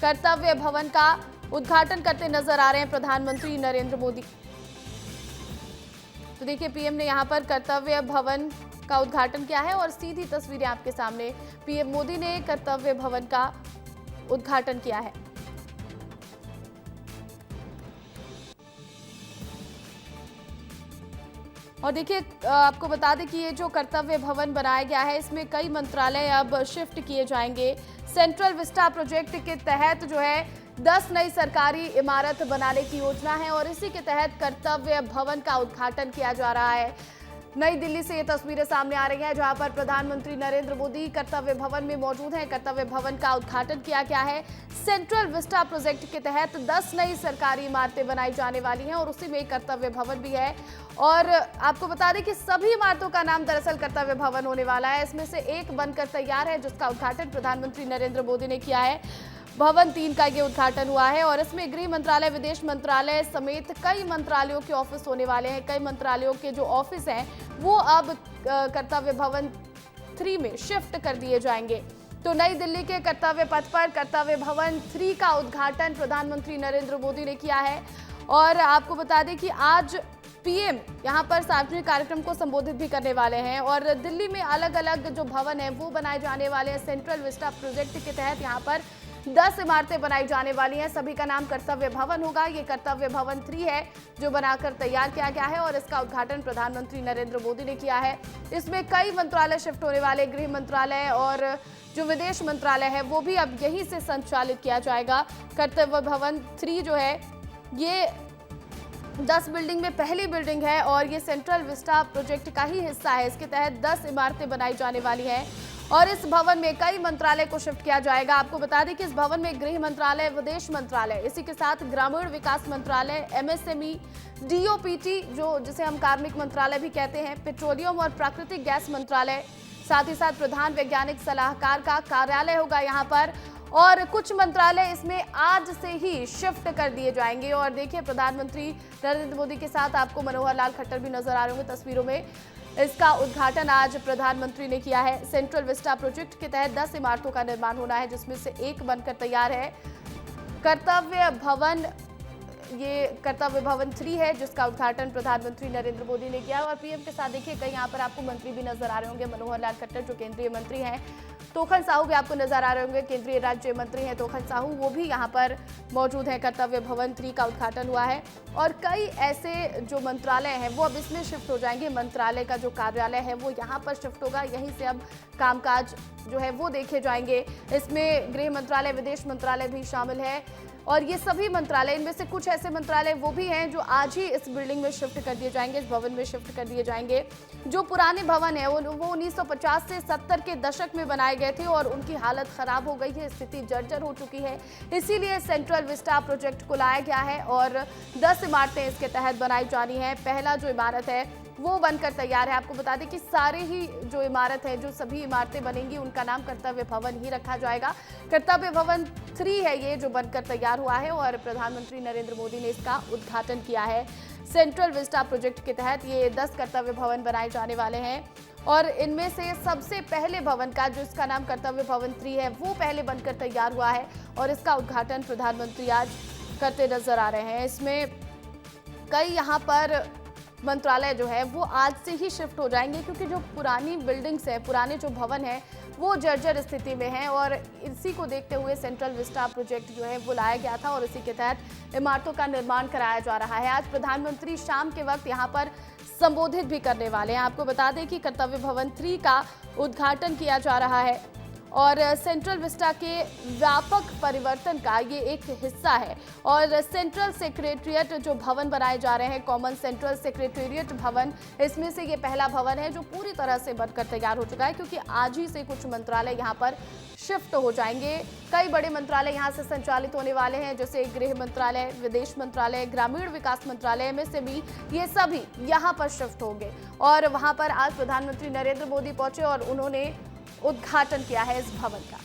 कर्तव्य भवन का उद्घाटन करते नजर आ रहे हैं प्रधानमंत्री नरेंद्र मोदी। तो देखिए, पीएम ने यहां पर कर्तव्य भवन का उद्घाटन किया है और सीधी तस्वीरें आपके सामने। पीएम मोदी ने कर्तव्य भवन का उद्घाटन किया है। और देखिए, आपको बता दें कि ये जो कर्तव्य भवन बनाया गया है, इसमें कई मंत्रालय अब शिफ्ट किए जाएंगे। सेंट्रल विस्टा प्रोजेक्ट के तहत जो है 10 नई सरकारी इमारत बनाने की योजना है और इसी के तहत कर्तव्य भवन का उद्घाटन किया जा रहा है। नई दिल्ली से ये तस्वीरें सामने आ रही हैं, जहां पर प्रधानमंत्री नरेंद्र मोदी कर्तव्य भवन में मौजूद हैं। कर्तव्य भवन का उद्घाटन किया गया है। सेंट्रल विस्टा प्रोजेक्ट के तहत 10 नई सरकारी इमारतें बनाई जाने वाली हैं और उसी में कर्तव्य भवन भी है। और आपको बता दें कि सभी इमारतों का नाम दरअसल कर्तव्य भवन होने वाला है। इसमें से एक बनकर तैयार है, जिसका उद्घाटन प्रधानमंत्री नरेंद्र मोदी ने किया है। भवन 3 का ये उद्घाटन हुआ है और इसमें गृह मंत्रालय, विदेश मंत्रालय समेत कई मंत्रालयों के ऑफिस होने वाले हैं। कई मंत्रालयों के जो ऑफिस हैं वो अब कर्तव्य भवन 3 में शिफ्ट कर दिए जाएंगे। तो नई दिल्ली के कर्तव्य पथ पर कर्तव्य भवन 3 का उद्घाटन प्रधानमंत्री नरेंद्र मोदी ने किया है। और आपको बता दें कि आज पीएम यहां पर सार्वजनिक कार्यक्रम को संबोधित भी करने वाले हैं और दिल्ली में अलग अलग जो भवन है वो बनाए जाने वाले हैं। सेंट्रल विस्टा प्रोजेक्ट के तहत यहां पर 10 इमारतें बनाई जाने वाली हैं। सभी का नाम कर्तव्य भवन होगा। ये कर्तव्य भवन 3 है जो बनाकर तैयार किया गया है और इसका उद्घाटन प्रधानमंत्री नरेंद्र मोदी ने किया है। इसमें कई मंत्रालय शिफ्ट होने वाले, गृह मंत्रालय और जो विदेश मंत्रालय है वो भी अब यहीं से संचालित किया जाएगा। कर्तव्य भवन 3 जो है ये 10 बिल्डिंग में पहली बिल्डिंग है और ये सेंट्रल विस्टा प्रोजेक्ट का ही हिस्सा है। इसके तहत 10 इमारतें बनाई जाने वाली हैं और इस भवन में कई मंत्रालय को शिफ्ट किया जाएगा। आपको बता दें कि इस भवन में गृह मंत्रालय, विदेश मंत्रालय, इसी के साथ ग्रामीण विकास मंत्रालय, एमएसएमई, डीओपीटी जिसे हम कार्मिक मंत्रालय भी कहते हैं, पेट्रोलियम और प्राकृतिक गैस मंत्रालय, साथ ही साथ प्रधान वैज्ञानिक सलाहकार का कार्यालय होगा यहाँ पर। और कुछ मंत्रालय इसमें आज से ही शिफ्ट कर दिए जाएंगे। और देखिए, प्रधानमंत्री नरेंद्र मोदी के साथ आपको मनोहर लाल खट्टर भी नजर आ रहे होंगे तस्वीरों में। इसका उद्घाटन आज प्रधानमंत्री ने किया है। सेंट्रल विस्टा प्रोजेक्ट के तहत 10 इमारतों का निर्माण होना है, जिसमें से एक बनकर तैयार है। कर्तव्य भवन, ये कर्तव्य भवन 3 है जिसका उद्घाटन प्रधानमंत्री नरेंद्र मोदी ने किया। और पीएम के साथ देखिए कहीं यहाँ पर आपको मंत्री भी नजर आ रहे होंगे। मनोहर लाल खट्टर जो केंद्रीय मंत्री हैं, तोखन साहू भी आपको नजर आ रहे होंगे, केंद्रीय राज्य मंत्री हैं तोखन साहू, वो भी यहाँ पर मौजूद हैं। कर्तव्य भवन 3 का उद्घाटन हुआ है और कई ऐसे जो मंत्रालय हैं वो अब इसमें शिफ्ट हो जाएंगे। मंत्रालय का जो कार्यालय है वो यहाँ पर शिफ्ट होगा, यहीं से अब कामकाज जो है वो देखे जाएंगे। इसमें गृह मंत्रालय, विदेश मंत्रालय भी शामिल है और ये सभी मंत्रालय, इनमें से कुछ ऐसे मंत्रालय वो भी हैं जो आज ही इस बिल्डिंग में शिफ्ट कर दिए जाएंगे, इस भवन में शिफ्ट कर दिए जाएंगे। जो पुराने भवन है वो 1950 से 70 के दशक में बनाए गए थे और उनकी हालत खराब हो गई है, स्थिति जर्जर हो चुकी है। इसीलिए सेंट्रल विस्टा प्रोजेक्ट को लाया गया है और 10 इमारतें इसके तहत बनाई जानी है। पहला जो इमारत है वो बनकर तैयार है। आपको बता दें कि सारे ही जो इमारत है, जो सभी इमारतें बनेंगी, उनका नाम कर्तव्य भवन ही रखा जाएगा। कर्तव्य भवन 3 है ये जो बनकर तैयार हुआ है और प्रधानमंत्री नरेंद्र मोदी ने इसका उद्घाटन किया है। सेंट्रल विस्टा प्रोजेक्ट के तहत ये 10 कर्तव्य भवन बनाए जाने वाले हैं और इनमें से सबसे पहले भवन का, जिसका नाम कर्तव्य भवन 3 है, वो पहले बनकर तैयार हुआ है और इसका उद्घाटन प्रधानमंत्री आज करते नजर आ रहे हैं। इसमें कई यहाँ पर मंत्रालय जो है वो आज से ही शिफ्ट हो जाएंगे, क्योंकि जो पुरानी बिल्डिंग्स है, पुराने जो भवन है वो जर्जर स्थिति में है और इसी को देखते हुए सेंट्रल विस्टा प्रोजेक्ट जो है वो लाया गया था और इसी के तहत इमारतों का निर्माण कराया जा रहा है। आज प्रधानमंत्री शाम के वक्त यहाँ पर संबोधित भी करने वाले हैं। आपको बता दें कि कर्तव्य भवन 3 का उद्घाटन किया जा रहा है और सेंट्रल विस्टा के व्यापक परिवर्तन का ये एक हिस्सा है। और सेंट्रल सेक्रेटेरिएट जो भवन बनाए जा रहे हैं, कॉमन सेंट्रल सेक्रेटेरिएट भवन, इसमें से ये पहला भवन है जो पूरी तरह से बनकर तैयार हो चुका है, क्योंकि आज ही से कुछ मंत्रालय यहाँ पर शिफ्ट हो जाएंगे। कई बड़े मंत्रालय यहाँ से संचालित होने वाले हैं, जैसे गृह मंत्रालय, विदेश मंत्रालय, ग्रामीण विकास मंत्रालय, एमएसएमई, ये सभी यहाँ पर शिफ्ट होंगे। और वहाँ पर आज प्रधानमंत्री नरेंद्र मोदी पहुंचे और उन्होंने उद्घाटन किया है इस भवन का।